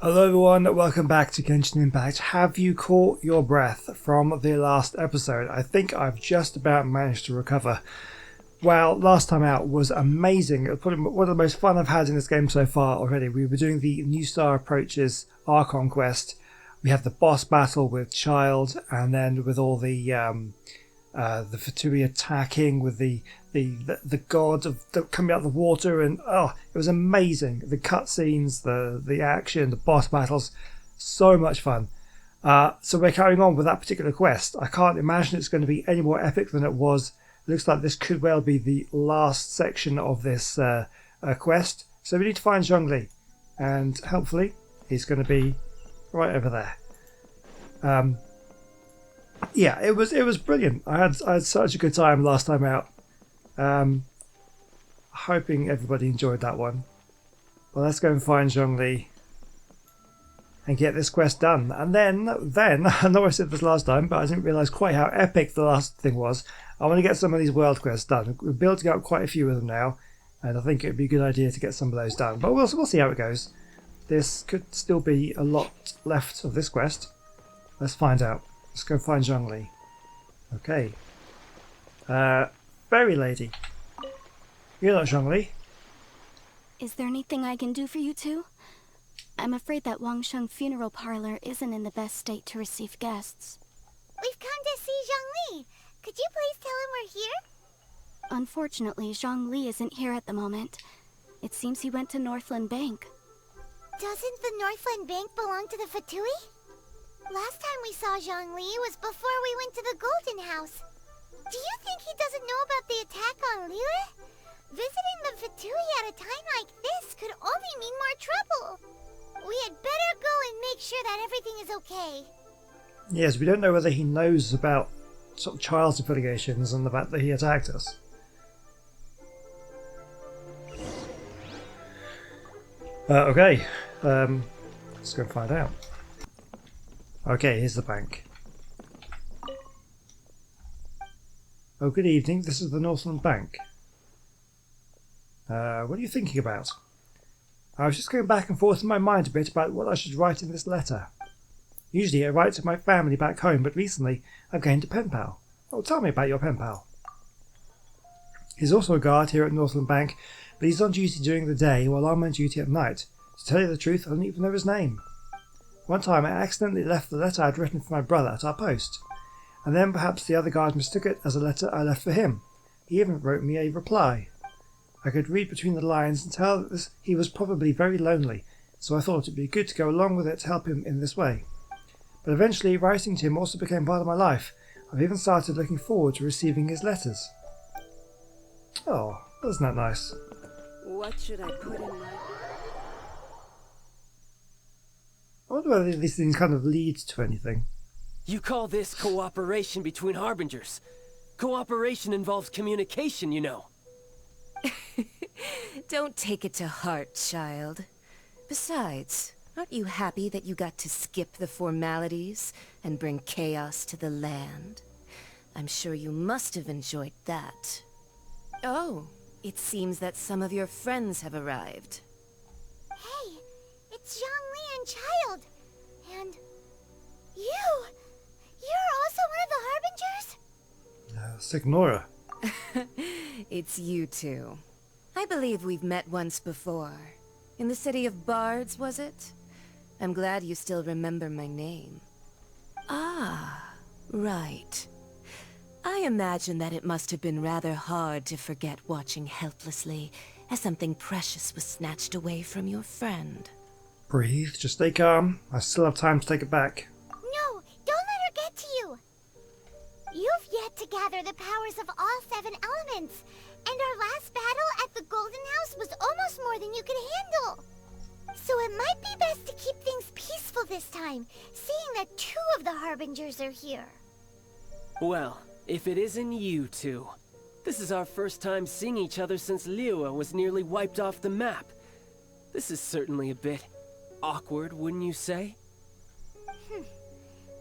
Hello everyone, welcome back to Genshin Impact. Have you caught your breath from the last episode? I think I've just about managed to recover. Well, last time out was amazing. It was probably one of the most fun I've had in this game so far already. We were doing the New Star Approaches Archon quest. We had the boss battle with Child, and then with all the Fatui attacking with the god of coming out of the water, and it was amazing. The cutscenes, the action, the boss battles, so much fun. So we're carrying on with that particular quest. I can't imagine it's going to be any more epic than it was. It looks like this could well be the last section of this quest. So we need to find Zhongli, and hopefully he's going to be right over there. Yeah, it was brilliant. I had such a good time last time out. Hoping everybody enjoyed that one. Well, let's go and find Zhongli and get this quest done. And then I know I said this last time, but I didn't realise quite how epic the last thing was. I want to get some of these world quests done. We're building up quite a few of them now, and I think it would be a good idea to get some of those done. But we'll see how it goes. This could still be a lot left of this quest. Let's find out. Let's go find Zhongli. Okay. Fairy lady. You're not Zhongli. Is there anything I can do for you two? I'm afraid that Wangsheng funeral parlor isn't in the best state to receive guests. We've come to see Zhongli. Could you please tell him we're here? Unfortunately, Zhongli isn't here at the moment. It seems he went to Northland Bank. Doesn't the Northland Bank belong to the Fatui? Last time we saw Zhongli was before we went to the Golden House. Do you think he doesn't know about the attack on Liyue? Visiting the Fatui at a time like this could only mean more trouble. We had better go and make sure that everything is okay. Yes, we don't know whether he knows about sort of Child's affiliations and the fact that he attacked us. Okay, let's go and find out. Okay, here's the bank. Oh, good evening. This is the Northland Bank. What are you thinking about? I was just going back and forth in my mind a bit about what I should write in this letter. Usually I write to my family back home, but recently I've gained a pen pal. Oh, tell me about your pen pal. He's also a guard here at Northland Bank, but he's on duty during the day while I'm on duty at night. To tell you the truth, I don't even know his name. One time I accidentally left the letter I'd written for my brother at our post, and then perhaps the other guard mistook it as a letter I left for him. He even wrote me a reply. I could read between the lines and tell that he was probably very lonely, so I thought it'd be good to go along with it to help him in this way. But eventually writing to him also became part of my life. I've even started looking forward to receiving his letters. Oh, isn't that nice? What should I put in my... I wonder whether these things kind of lead to anything. You call this cooperation between harbingers? Cooperation involves communication, you know. Don't take it to heart, child. Besides, aren't you happy that you got to skip the formalities and bring chaos to the land? I'm sure you must have enjoyed that. Oh, it seems that some of your friends have arrived. Hey, it's Zhongli and Child. And you! You're also one of the Harbingers? Signora. It's you two. I believe we've met once before. In the city of Bards, was it? I'm glad you still remember my name. Ah, right. I imagine that it must have been rather hard to forget watching helplessly as something precious was snatched away from your friend. Breathe, just stay calm. I still have time to take it back. No, don't let her get to you. You've yet to gather the powers of all 7 elements, and our last battle at the Golden House was almost more than you could handle. So it might be best to keep things peaceful this time, seeing that 2 of the Harbingers are here. Well, if it isn't you two. This is our first time seeing each other since Liyue was nearly wiped off the map. This is certainly a bit awkward, wouldn't you say?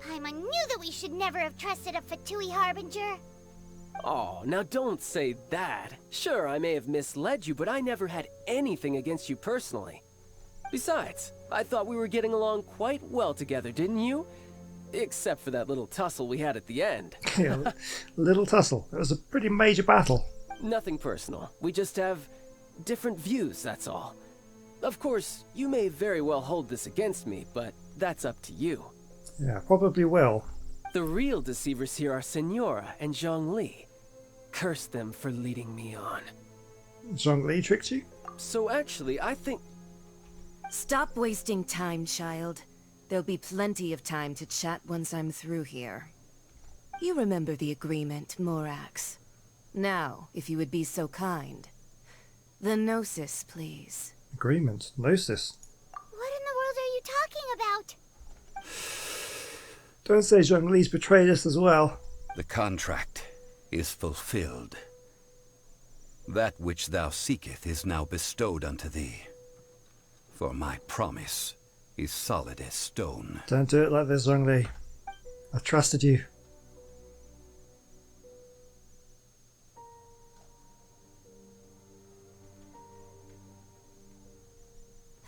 Paimon knew that we should never have trusted a Fatui Harbinger. Oh, now don't say that. Sure, I may have misled you, but I never had anything against you personally. Besides, I thought we were getting along quite well together, didn't you? Except for that little tussle we had at the end. Yeah, little tussle. It was a pretty major battle. Nothing personal. We just have different views, that's all. Of course, you may very well hold this against me, but that's up to you. Yeah, probably will. The real deceivers here are Senora and Zhongli. Curse them for leading me on. Zhongli tricked you? So actually, I think... Stop wasting time, child. There'll be plenty of time to chat once I'm through here. You remember the agreement, Morax. Now, if you would be so kind. The Gnosis, please. Agreement. Gnosis. What in the world are you talking about? Don't say Zhongli's betrayed us as well. The contract is fulfilled. That which thou seeketh is now bestowed unto thee. For my promise is solid as stone. Don't do it like this, Zhongli. I trusted you.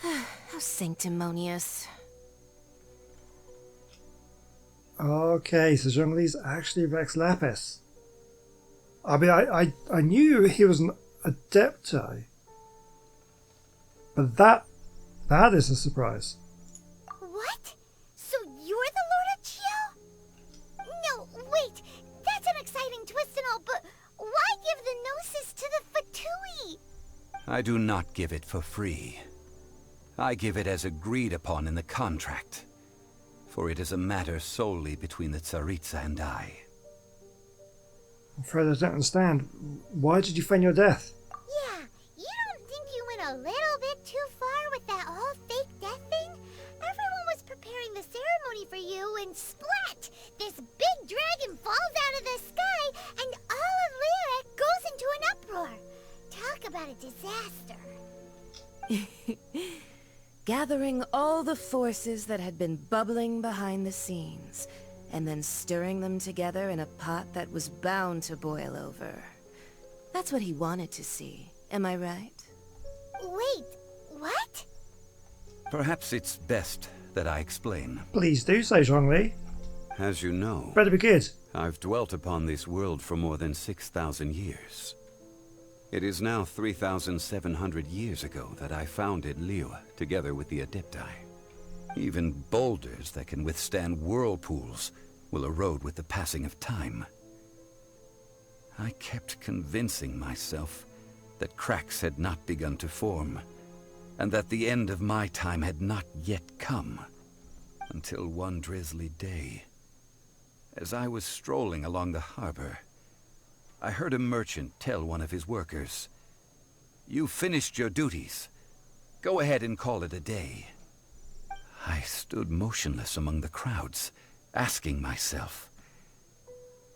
How sanctimonious. Okay, so Zhongli's actually Rex Lapis. I mean, I knew he was an Adepti. But that is a surprise. What? So you're the Lord of Chio? No, wait. That's an exciting twist and all, but why give the Gnosis to the Fatui? I do not give it for free. I give it as agreed upon in the contract. For it is a matter solely between the Tsaritsa and I. I'm afraid I don't understand. Why did you feign your death? Yeah, you don't think you went a little bit too far with that whole fake death thing? Everyone was preparing the ceremony for you and splat! This big dragon falls out of the sky and all of Lyric goes into an uproar. Talk about a disaster. Gathering all the forces that had been bubbling behind the scenes, and then stirring them together in a pot that was bound to boil over. That's what he wanted to see, am I right? Wait, what? Perhaps it's best that I explain. Please do so, Zhongli. As you know, Better be good. I've dwelt upon this world for more than 6,000 years. It is now 3,700 years ago that I founded Liyue, together with the Adepti. Even boulders that can withstand whirlpools will erode with the passing of time. I kept convincing myself that cracks had not begun to form, and that the end of my time had not yet come. Until one drizzly day, as I was strolling along the harbor, I heard a merchant tell one of his workers, "You finished your duties. Go ahead and call it a day." I stood motionless among the crowds, asking myself,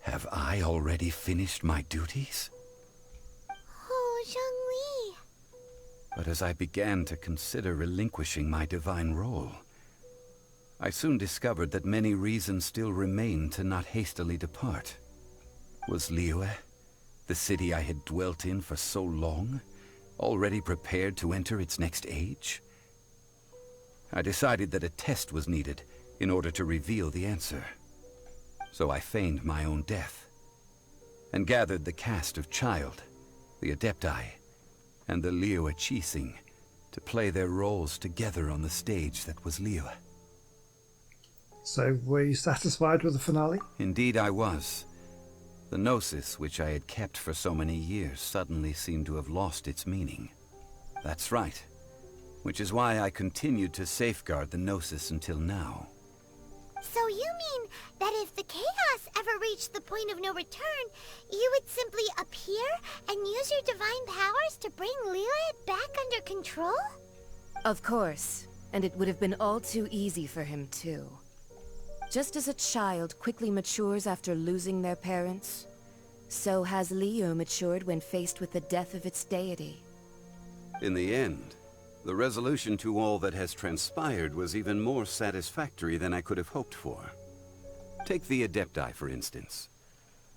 have I already finished my duties? Oh, Zhongli. But as I began to consider relinquishing my divine role, I soon discovered that many reasons still remained to not hastily depart. Was Liyue, the city I had dwelt in for so long, already prepared to enter its next age? I decided that a test was needed in order to reveal the answer. So I feigned my own death, and gathered the cast of Child, the Adepti, and the Liyue Chising to play their roles together on the stage that was Liyue. So, were you satisfied with the finale? Indeed I was. The Gnosis, which I had kept for so many years, suddenly seemed to have lost its meaning. That's right. Which is why I continued to safeguard the Gnosis until now. So you mean that if the chaos ever reached the point of no return, you would simply appear and use your divine powers to bring Liyue back under control? Of course, and it would have been all too easy for him too. Just as a child quickly matures after losing their parents, so has Liyue matured when faced with the death of its deity. In the end, the resolution to all that has transpired was even more satisfactory than I could have hoped for. Take the Adepti, for instance.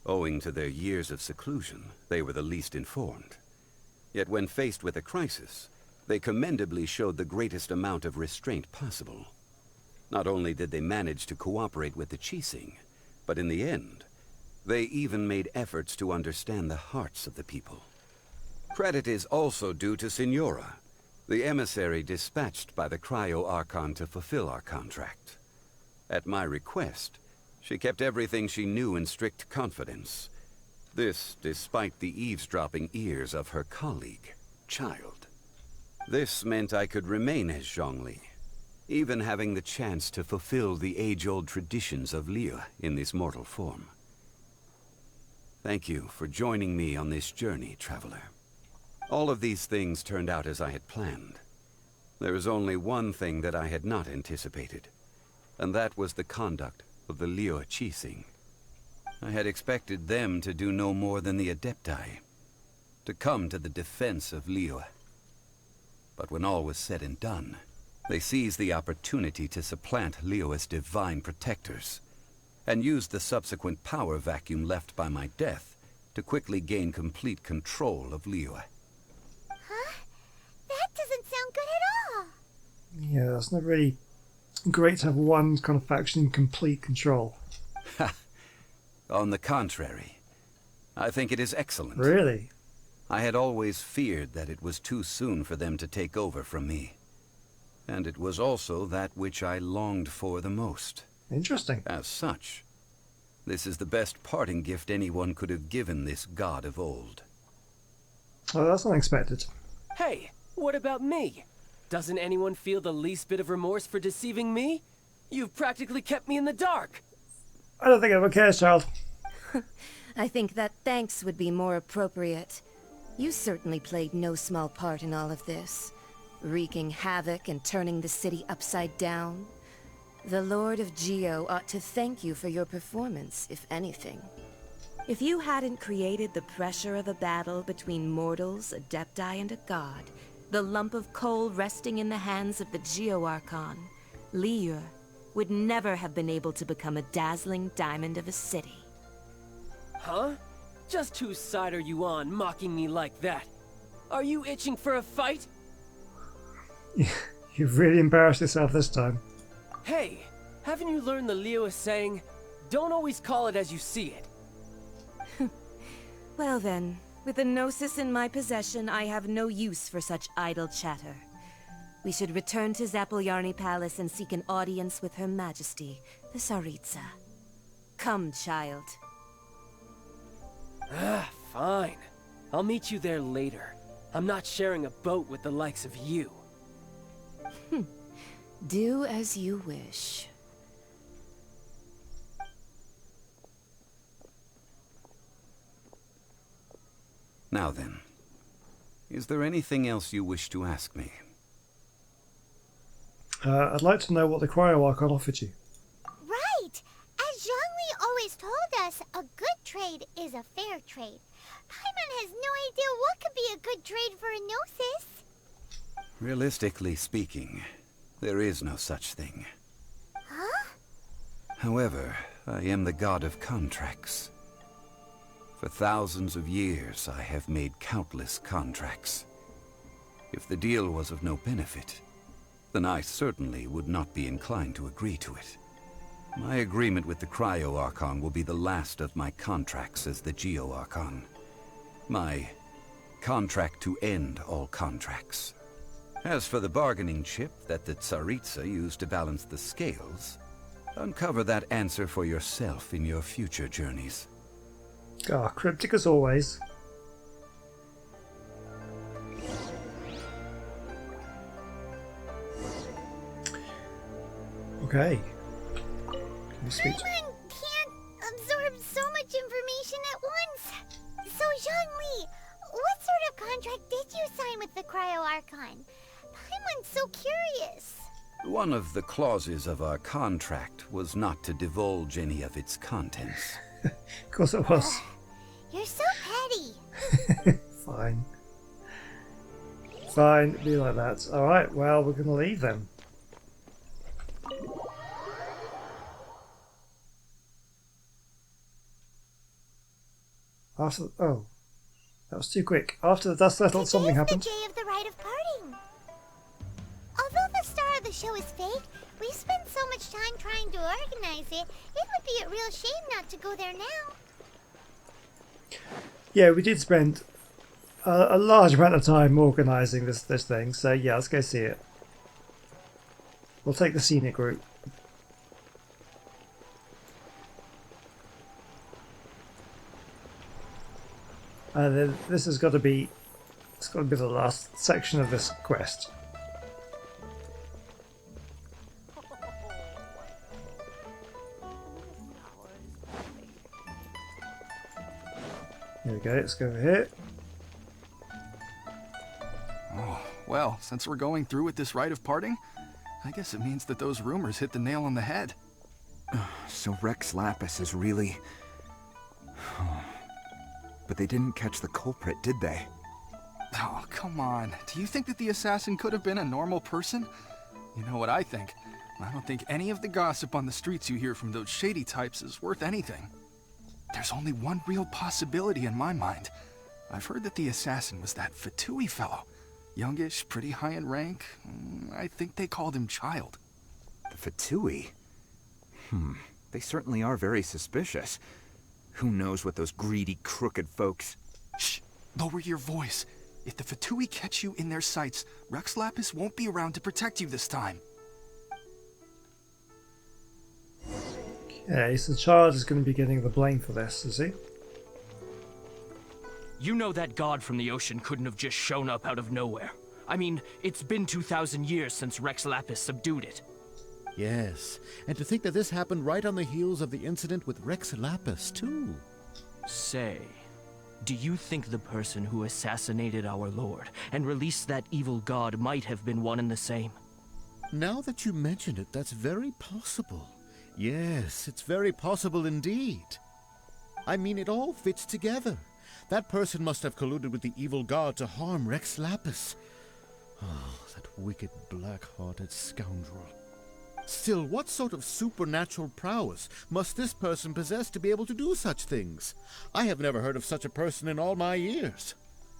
Owing to their years of seclusion, they were the least informed. Yet when faced with a crisis, they commendably showed the greatest amount of restraint possible. Not only did they manage to cooperate with the Qixing, but in the end, they even made efforts to understand the hearts of the people. Credit is also due to Signora, the emissary dispatched by the Cryo Archon to fulfill our contract. At my request, she kept everything she knew in strict confidence. This despite the eavesdropping ears of her colleague, Child. This meant I could remain as Zhongli, even having the chance to fulfill the age-old traditions of Liyue in this mortal form. Thank you for joining me on this journey, Traveler. All of these things turned out as I had planned. There is only one thing that I had not anticipated, and that was the conduct of the Liyue Qixing. I had expected them to do no more than the Adepti, to come to the defense of Liyue. But when all was said and done, they seized the opportunity to supplant Liyue's divine protectors, and used the subsequent power vacuum left by my death to quickly gain complete control of Liyue. Huh? That doesn't sound good at all. Yeah, that's not really great to have one kind of faction in complete control. Ha! On the contrary, I think it is excellent. Really? I had always feared that it was too soon for them to take over from me. And it was also that which I longed for the most. Interesting. As such, this is the best parting gift anyone could have given this god of old. Oh, that's unexpected. Hey, what about me? Doesn't anyone feel the least bit of remorse for deceiving me? You've practically kept me in the dark. I don't think anyone cares, Child. I think that thanks would be more appropriate. You certainly played no small part in all of this, wreaking havoc and turning the city upside down. The Lord of Geo ought to thank you for your performance, if anything. If you hadn't created the pressure of a battle between mortals, Adepti, and a god, the lump of coal resting in the hands of the Geo Archon, Liyue, would never have been able to become a dazzling diamond of a city. Huh? Just whose side are you on, mocking me like that? Are you itching for a fight? You've really embarrassed yourself this time. Hey, haven't you learned the Liyue saying, don't always call it as you see it? Well then, with the Gnosis in my possession, I have no use for such idle chatter. We should return to Zapoljarny Palace and seek an audience with Her Majesty, the Tsaritsa. Come, child. Fine. I'll meet you there later. I'm not sharing a boat with the likes of you. Do as you wish. Now then, is there anything else you wish to ask me? I'd like to know what the Cryo Archon offered you. Right! As Zhongli always told us, a good trade is a fair trade. Paimon has no idea what could be a good trade for a Gnosis. Realistically speaking, there is no such thing. Huh? However, I am the god of contracts. For thousands of years, I have made countless contracts. If the deal was of no benefit, then I certainly would not be inclined to agree to it. My agreement with the Cryo Archon will be the last of my contracts as the Geo Archon. My contract to end all contracts. As for the bargaining chip that the Tsaritsa used to balance the scales, uncover that answer for yourself in your future journeys. Ah, cryptic as always. Okay. Can we speak to... Paimon can't absorb so much information at once. So, Zhongli, what sort of contract did you sign with the Cryo Archon? Paimon's so curious. One of the clauses of our contract was not to divulge any of its contents. Of course it was. You're so petty. Fine. Fine, be like that. Alright, well, we're going to leave then. After... Oh. That was too quick. After the dust settled, something Today is happened. the day of the rite of parting. the show is fake? We spent so much time trying to organize it. It would be a real shame not to go there now. Yeah, we did spend a large amount of time organising this thing, so yeah, let's go see it. We'll take the scenic route. And then this has got to be, it's got to be the last section of this quest. Here we go, let's go over here. Oh, well, since we're going through with this rite of parting, I guess it means that those rumors hit the nail on the head. So Rex Lapis is really... But they didn't catch the culprit, did they? Oh, come on. Do you think that the assassin could have been a normal person? You know what I think? I don't think any of the gossip on the streets you hear from those shady types is worth anything. There's only one real possibility in my mind. I've heard that the assassin was that Fatui fellow. Youngish, pretty high in rank. I think they called him Child. The Fatui? They certainly are very suspicious. Who knows what those greedy, crooked folks... Shh! Lower your voice. If the Fatui catch you in their sights, Rex Lapis won't be around to protect you this time. Okay, so the child is going to be getting the blame for this, is he? You know that god from the ocean couldn't have just shown up out of nowhere. I mean, it's been 2,000 years since Rex Lapis subdued it. Yes, and to think that this happened right on the heels of the incident with Rex Lapis, too. Say, do you think the person who assassinated our lord and released that evil god might have been one and the same? Now that you mention it, that's very possible. Yes, it's very possible indeed. I mean, it all fits together. That person must have colluded with the evil god to harm Rex Lapis. Oh, that wicked, black-hearted scoundrel. Still, what sort of supernatural prowess must this person possess to be able to do such things? I have never heard of such a person in all my years.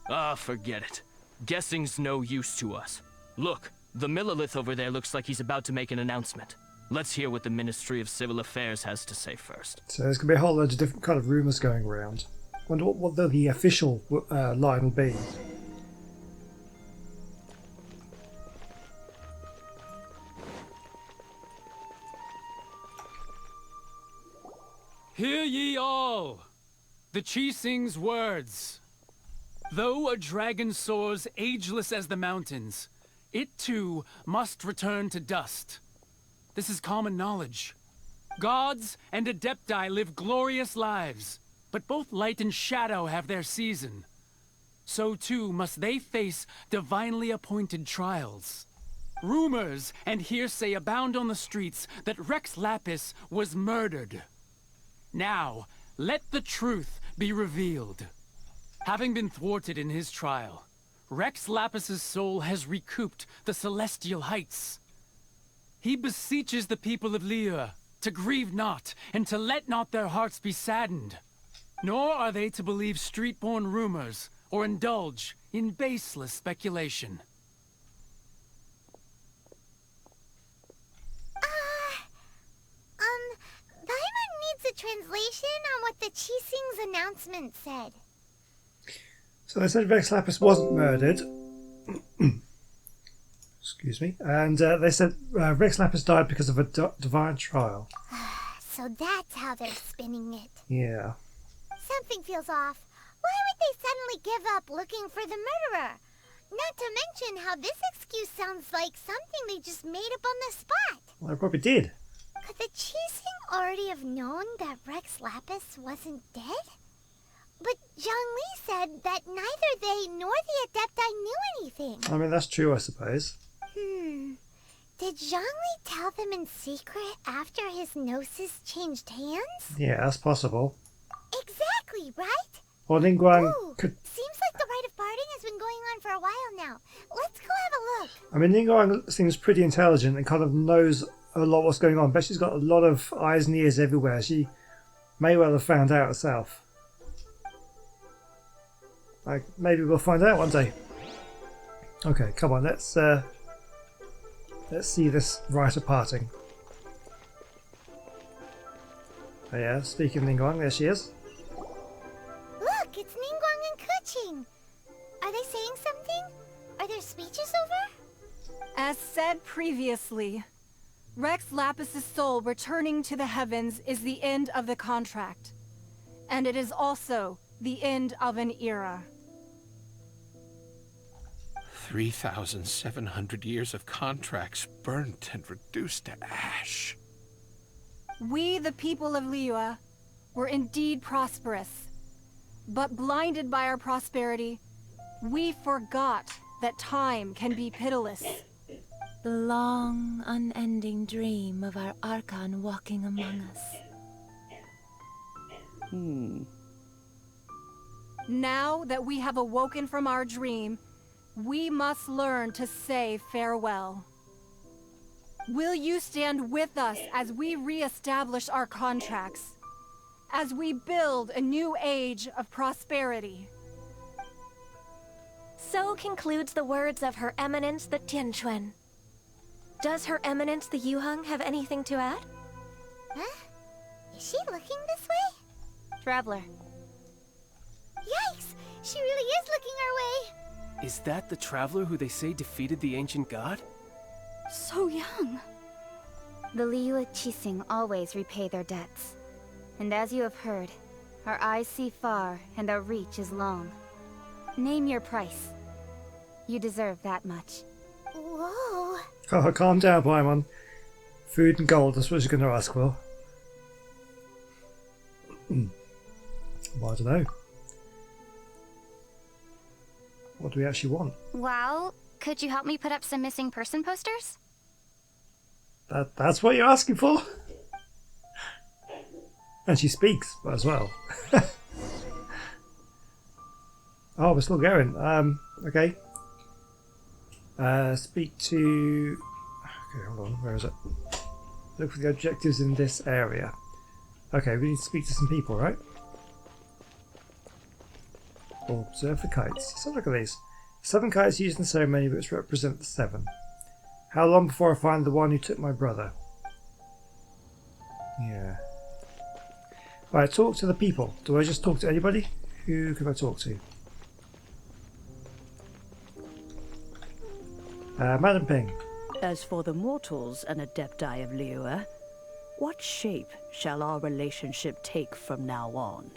Ah, forget it. Guessing's no use to us. Look, the Millilith over there looks like he's about to make an announcement. Let's hear what the Ministry of Civil Affairs has to say first. So there's going to be a whole load of different kind of rumours going around. Wonder what the official line will be. Hear ye all! The Qixing's words. Though a dragon soars ageless as the mountains, it too must return to dust. This is common knowledge. Gods and Adepti live glorious lives, but both light and shadow have their season. So too must they face divinely appointed trials. Rumors and hearsay abound on the streets that Rex Lapis was murdered. Now, let the truth be revealed. Having been thwarted in his trial, Rex Lapis's soul has recouped the celestial heights. He beseeches the people of Liyue to grieve not and to let not their hearts be saddened. Nor are they to believe street-born rumors or indulge in baseless speculation. Paimon needs a translation on what the Qixing's announcement said. So they said Rex Lapis wasn't murdered. Excuse me. And they said Rex Lapis died because of a divine trial. So that's how they're spinning it. Yeah. Something feels off. Why would they suddenly give up looking for the murderer? Not to mention how this excuse sounds like something they just made up on the spot. Well, they probably did. Could the Qixing already have known that Rex Lapis wasn't dead? But Zhongli said that neither they nor the Adepti knew anything. I mean, that's true, I suppose. Did Zhongli tell them in secret after his gnosis changed hands? Yeah, that's possible. Exactly, right? Or Ningguang could... Seems like the rite of parting has been going on for a while now. Let's go have a look. I mean, Ningguang seems pretty intelligent and kind of knows a lot what's going on. But she's got a lot of eyes and ears everywhere. She may well have found out herself. Like, maybe we'll find out one day. Okay, come on, let's Let's see this rite of parting. Oh yeah, speaking of Ningguang, there she is. Look, it's Ningguang and Keqing. Are they saying something? Are their speeches over? As said previously, Rex Lapis's soul returning to the heavens is the end of the contract. And it is also the end of an era. 3,700 years of contracts burnt and reduced to ash. We, the people of Liyue, were indeed prosperous. But blinded by our prosperity, we forgot that time can be pitiless. The long, unending dream of our Archon walking among us. Now that we have awoken from our dream, we must learn to say farewell. Will you stand with us as we re-establish our contracts? As we build a new age of prosperity? So concludes the words of Her Eminence the Tianquan. Does Her Eminence the Yuheng have anything to add? Huh? Is she looking this way? Traveler. Yikes! She really is looking our way! Is that the traveler who they say defeated the ancient god? So young. The Liyue Qixing always repay their debts. And as you have heard, our eyes see far and our reach is long. Name your price. You deserve that much. Whoa! Oh, calm down, Paimon. Food and gold, that's what you're going to ask for. Well, I don't know. What do we actually want? Well, could you help me put up some missing person posters? That's what you're asking for? And she speaks as well. Oh, we're still going. Okay. Speak to... Okay, hold on. Where is it? Look for the objectives in this area. Okay, we need to speak to some people, right? Observe the kites. So look at these. 7 kites used in the ceremony which represent the 7. How long before I find the one who took my brother? Yeah. Right, talk to the people. Do I just talk to anybody? Who can I talk to? Madam Ping. As for the mortals and adepti of Liyue, what shape shall our relationship take from now on?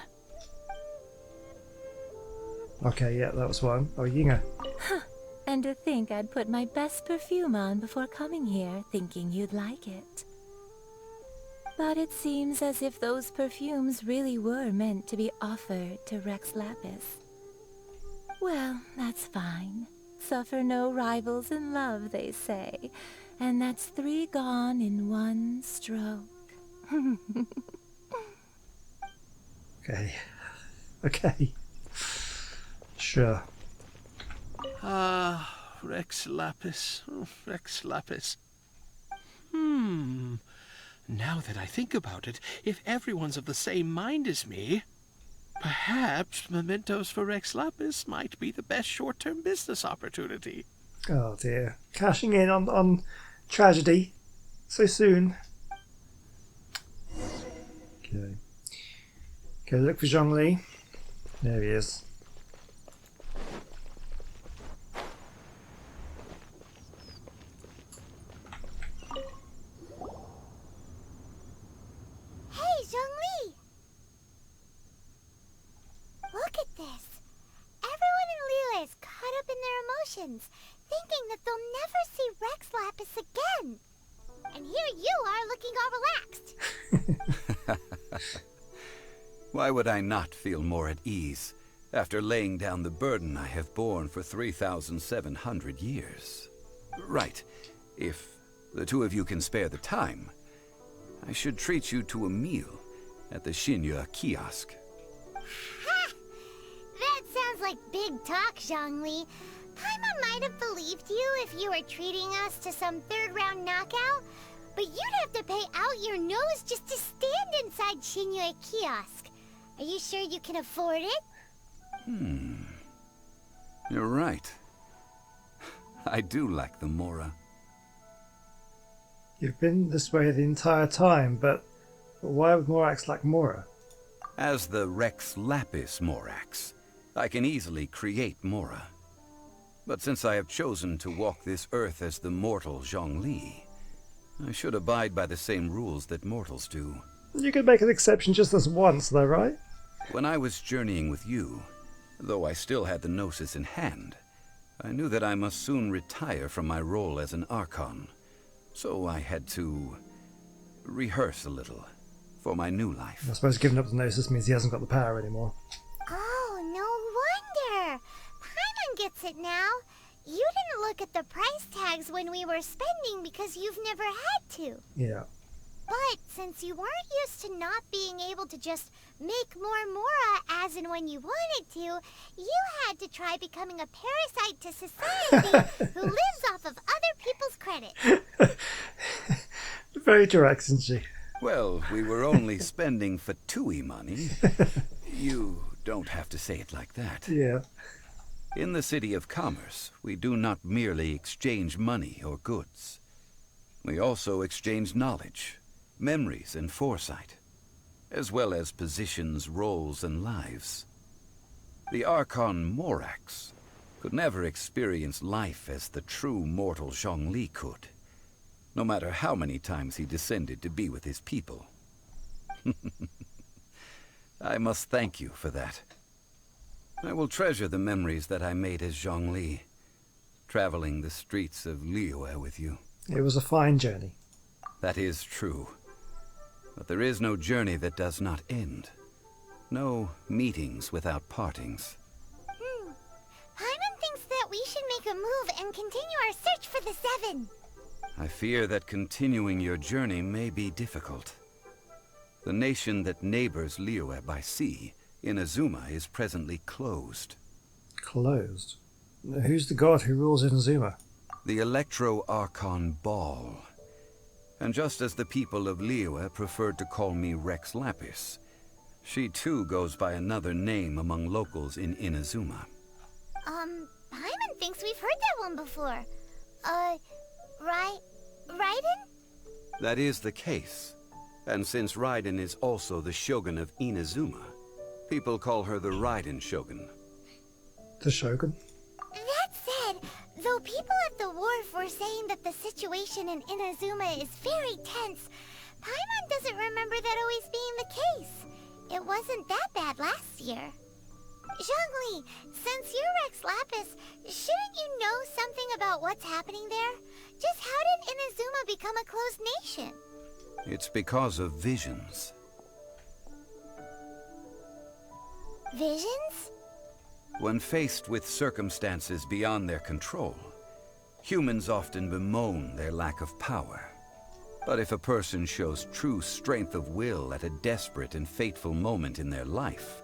Okay, yeah, that was one. Oh, Yinga. Huh. And to think I'd put my best perfume on before coming here, thinking you'd like it. But it seems as if those perfumes really were meant to be offered to Rex Lapis. Well, that's fine. Suffer no rivals in love, they say. And that's 3 gone in 1 stroke. Okay. Okay. Sure. Rex Lapis. Oh, Rex Lapis. Now that I think about it, if everyone's of the same mind as me, perhaps mementos for Rex Lapis might be the best short-term business opportunity. Oh dear. Cashing in on tragedy so soon. Okay. Okay, look for Zhongli. There he is. Hey, Zhongli! Look at this. Everyone in Liyue is caught up in their emotions, thinking that they'll never see Rex Lapis again. And here you are looking all relaxed. Why would I not feel more at ease after laying down the burden I have borne for 3,700 years? Right. If the 2 of you can spare the time, I should treat you to a meal at the Xinyue kiosk. Ha! That sounds like big talk, Zhongli. Paimon might have believed you if you were treating us to some 3rd-round knockout, but you'd have to pay out your nose just to stand inside Xinyue kiosk. Are you sure you can afford it? You're right. I do lack the mora. You've been this way the entire time, but why would Morax lack Mora? As the Rex Lapis Morax, I can easily create Mora. But since I have chosen to walk this earth as the mortal Zhongli, I should abide by the same rules that mortals do. You could make an exception just this once, though, right? When I was journeying with you, though I still had the Gnosis in hand, I knew that I must soon retire from my role as an Archon. So I had to rehearse a little for my new life. I suppose giving up the Gnosis means he hasn't got the power anymore. Oh, no wonder! Paimon gets it now. You didn't look at the price tags when we were spending because you've never had to. Yeah. But since you weren't used to not being able to just make more Mora as and when you wanted to, you had to try becoming a parasite to society who lives off of other people's credit. Very direct, isn't she? Well, we were only spending Fatui money. You don't have to say it like that. Yeah. In the City of Commerce, we do not merely exchange money or goods. We also exchange knowledge, memories, and foresight, as well as positions, roles, and lives. The Archon Morax could never experience life as the true mortal Zhongli could, no matter how many times he descended to be with his people. I must thank you for that. I will treasure the memories that I made as Zhongli, traveling the streets of Liyue with you. It was a fine journey. That is true. But there is no journey that does not end. No meetings without partings. Paimon thinks that we should make a move and continue our search for the Seven. I fear that continuing your journey may be difficult. The nation that neighbors Liyue by sea, Inazuma, is presently closed. Closed? Who's the god who rules Inazuma? The Electro-Archon Ball. And just as the people of Liyue preferred to call me Rex Lapis, she too goes by another name among locals in Inazuma. Paimon thinks we've heard that one before. Raiden? That is the case. And since Raiden is also the Shogun of Inazuma, people call her the Raiden Shogun. The Shogun? That said, though people at the wharf were saying that the situation in Inazuma is very tense, Paimon doesn't remember that always being the case. It wasn't that bad last year. Zhongli, since you're Rex Lapis, shouldn't you know something about what's happening there? Just how did Inazuma become a closed nation? It's because of visions. Visions? When faced with circumstances beyond their control, humans often bemoan their lack of power. But if a person shows true strength of will at a desperate and fateful moment in their life,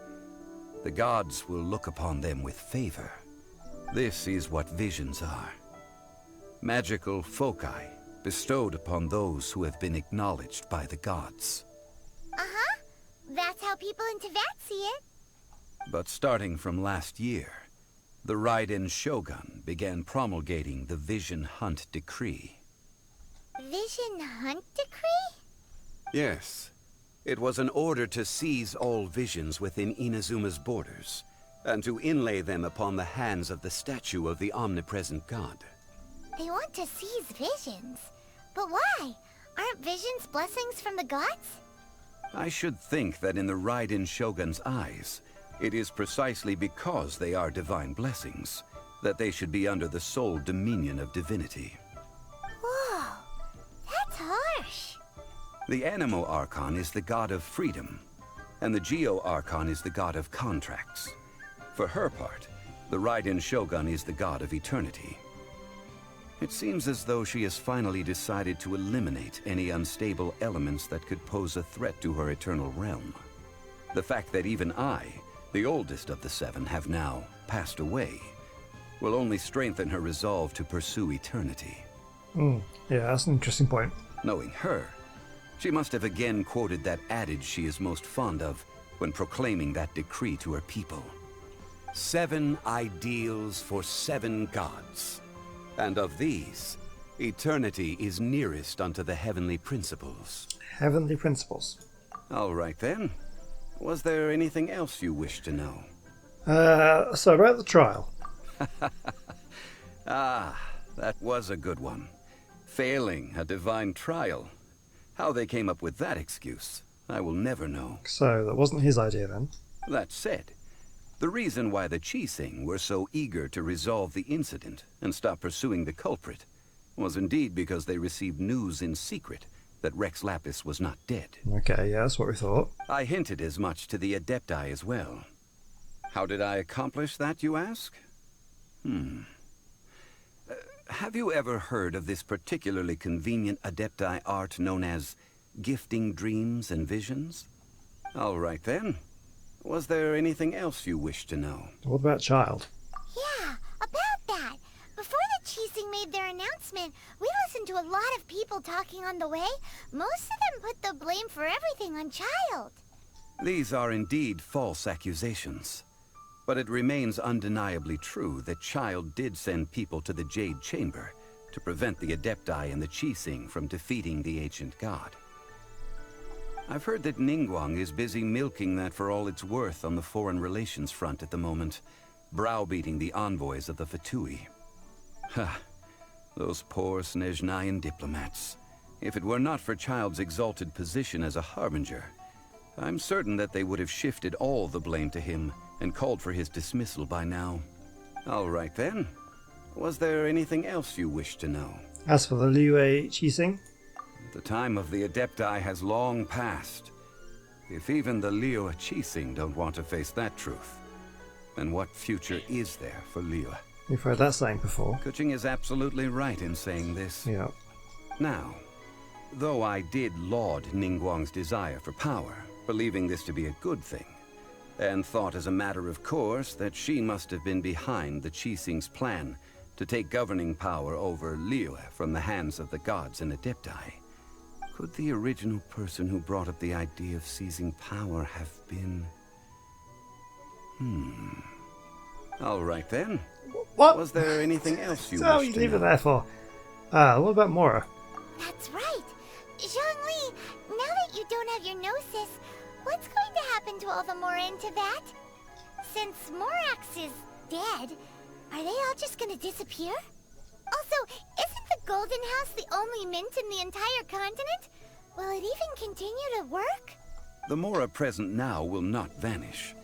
the gods will look upon them with favor. This is what visions are. Magical foci bestowed upon those who have been acknowledged by the gods. Uh-huh. That's how people in Teyvat see it. But starting from last year, the Raiden Shogun began promulgating the Vision Hunt Decree. Vision Hunt Decree? Yes. It was an order to seize all visions within Inazuma's borders, and to inlay them upon the hands of the statue of the omnipresent god. They want to seize visions. But why? Aren't visions blessings from the gods? I should think that in the Raiden Shogun's eyes, it is precisely because they are divine blessings that they should be under the sole dominion of divinity. Whoa, that's harsh. The Animo Archon is the god of freedom, and the Geo Archon is the god of contracts. For her part, the Raiden Shogun is the god of eternity. It seems as though she has finally decided to eliminate any unstable elements that could pose a threat to her eternal realm. The fact that even I, the oldest of the seven, have now passed away, will only strengthen her resolve to pursue eternity. Yeah, that's an interesting point. Knowing her, she must have again quoted that adage she is most fond of when proclaiming that decree to her people. 7 ideals for 7 gods. And of these, Eternity is nearest unto the heavenly principles. Heavenly principles. All right then. Was there anything else you wish to know? So about the trial. Ah, that was a good one. Failing a divine trial. How they came up with that excuse, I will never know. So that wasn't his idea then? That said, the reason why the Qixing were so eager to resolve the incident and stop pursuing the culprit was indeed because they received news in secret that Rex Lapis was not dead. Okay, yeah, that's what we thought. I hinted as much to the Adepti as well. How did I accomplish that, you ask? Have you ever heard of this particularly convenient Adepti art known as gifting dreams and visions? All right then. Was there anything else you wish to know? What about Child? Yeah, about that. Before the Qixing made their announcement, we listened to a lot of people talking on the way. Most of them put the blame for everything on Child. These are indeed false accusations. But it remains undeniably true that Child did send people to the Jade Chamber to prevent the Adepti and the Qixing from defeating the ancient god. I've heard that Ningguang is busy milking that for all it's worth on the foreign relations front at the moment, browbeating the envoys of the Fatui. Ha! Those poor Snezhnayan diplomats. If it were not for Child's exalted position as a harbinger, I'm certain that they would have shifted all the blame to him and called for his dismissal by now. All right then. Was there anything else you wish to know? As for the Liyue Qixing? The time of the Adepti has long passed. If even the Liyue Qixing don't want to face that truth, then what future is there for Liyue? You've heard that saying before. Kuching is absolutely right in saying this. Yeah. Now, though I did laud Ningguang's desire for power, believing this to be a good thing, and thought as a matter of course that she must have been behind the Qixing's plan to take governing power over Liyue from the hands of the gods and Adepti, could the original person who brought up the idea of seizing power have been... All right then. What? Was there anything else you So wished you to leave know? it there for? What about Mora? That's right. Zhongli, now that you don't have your gnosis, what's going to happen to all the Mora in Teyvat? Since Morax is dead, are they all just gonna disappear? Also, isn't the Golden House the only mint in the entire continent? Will it even continue to work? The Mora present now will not vanish.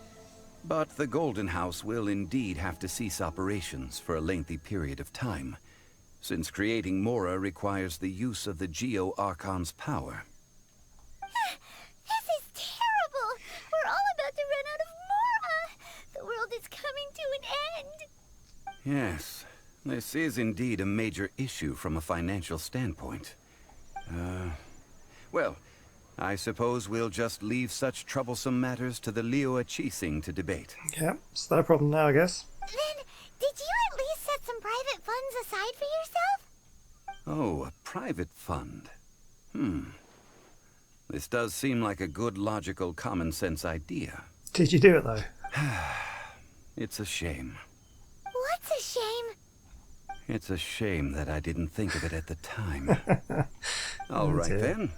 But the Golden House will indeed have to cease operations for a lengthy period of time, since creating Mora requires the use of the Geo-Archon's power. This is terrible! We're all about to run out of Mora! The world is coming to an end! Yes, this is indeed a major issue from a financial standpoint. Well, I suppose we'll just leave such troublesome matters to the Liyue Qixing to debate. Yeah, it's their problem now, I guess. Then, did you at least set some private funds aside for yourself? Oh, a private fund. This does seem like a good, logical, common-sense idea. Did you do it, though? It's a shame. What's a shame? It's a shame that I didn't think of it at the time. All right, dear. then.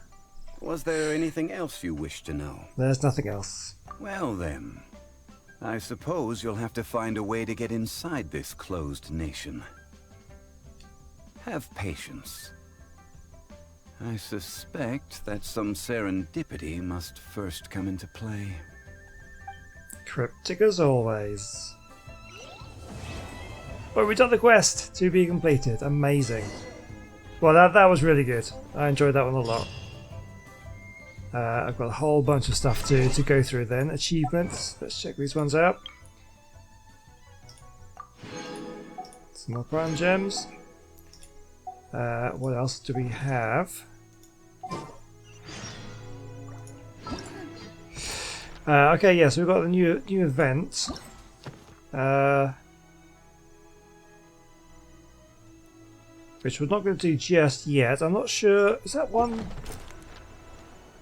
Was there anything else you wish to know? There's nothing else. Well, then. I suppose you'll have to find a way to get inside this closed nation. Have patience. I suspect that some serendipity must first come into play. Cryptic as always. Well, we've done the quest to be completed. Amazing. Well, that was really good. I enjoyed that one a lot. I've got a whole bunch of stuff to go through then. Achievements. Let's check these ones out. Some more prime gems. What else do we have? Okay, yeah, so we've got the new event. Which we're not going to do just yet. I'm not sure. Is that one?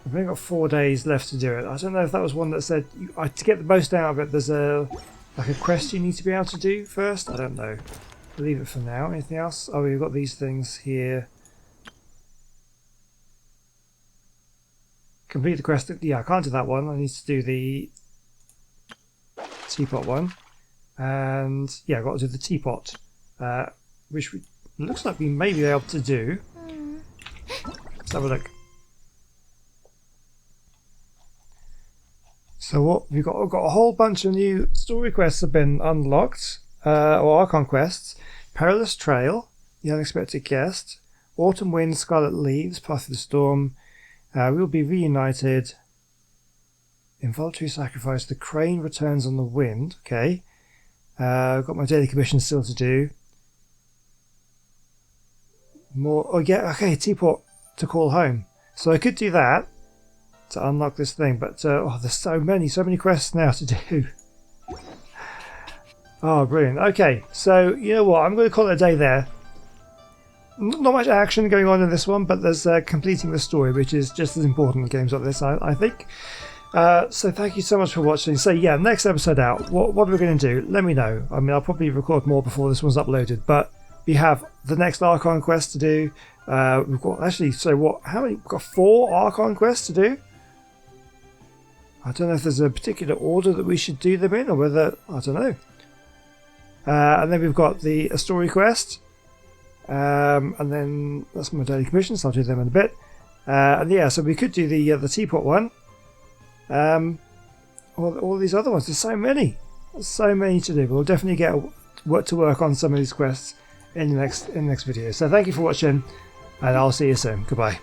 I've only got 4 days left to do it. I don't know if that was one that said to get the most out of it. There's like a quest you need to be able to do first. I don't know. leave it for now. Anything else? Oh, we've got these things here. Complete the quest. Yeah, I can't do that one. I need to do the teapot one. And yeah, I've got to do the teapot. Which looks like we may be able to do. Let's have a look. So what we've got a whole bunch of new story quests have been unlocked, or Archon quests. Perilous Trail, The Unexpected Guest, Autumn Wind, Scarlet Leaves, Path of the Storm, We Will Be Reunited, Involuntary Sacrifice, The Crane Returns on the Wind. Okay, I've got my daily commission still to do. More. Oh yeah, okay, Teapot to Call Home. So I could do that to unlock this thing, but oh, there's so many quests now to do. Oh, brilliant. Okay, so you know what? I'm going to call it a day there. Not much action going on in this one, but there's completing the story, which is just as important in games like this, I think. So thank you so much for watching. So yeah, next episode out. What are we going to do? Let me know. I mean, I'll probably record more before this one's uploaded, but we have the next Archon quest to do. We've got actually. So what? How many? We've got 4 Archon quests to do. I don't know if there's a particular order that we should do them in, or whether I don't know. And then we've got the story quest, and then that's my daily commission, so I'll do them in a bit. And yeah, so we could do the teapot one. All these other ones. There's so many to do. We'll definitely get to work on some of these quests in the next video. So thank you for watching, and I'll see you soon. Goodbye.